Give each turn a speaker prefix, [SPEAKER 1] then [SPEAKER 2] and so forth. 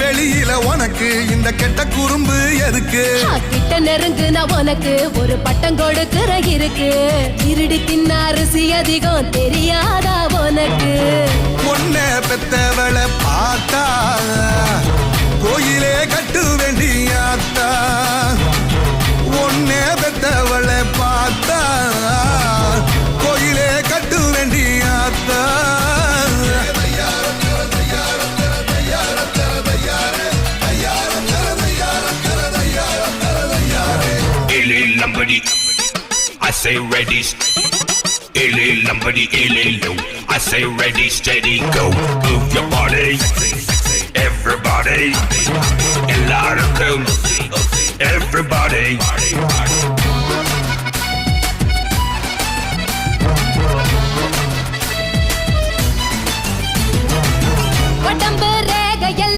[SPEAKER 1] வெளியில உனக்கு இந்த கெட்ட குறும்பு எதுக்கு?
[SPEAKER 2] கிட்ட நெருங்கு நான் உனக்கு ஒரு பட்டம் கொடுக்கிற இருக்கு. திருடி தின்ன அரிசி அதிகம் தெரியாதா உனக்கு?
[SPEAKER 1] பொண்ண பெத்தவளை பார்த்தா கோயிலே கட்டு வேண்டியாத்தா. ஒன்னே பெத்தவளை பார்த்தா கோயிலே கட்டு வேண்டியாத்தா.
[SPEAKER 3] Lambadi, I say ready. Illy Lambadi, illy low. I say ready, steady, go. Move your body, everybody. A lot of cool, everybody.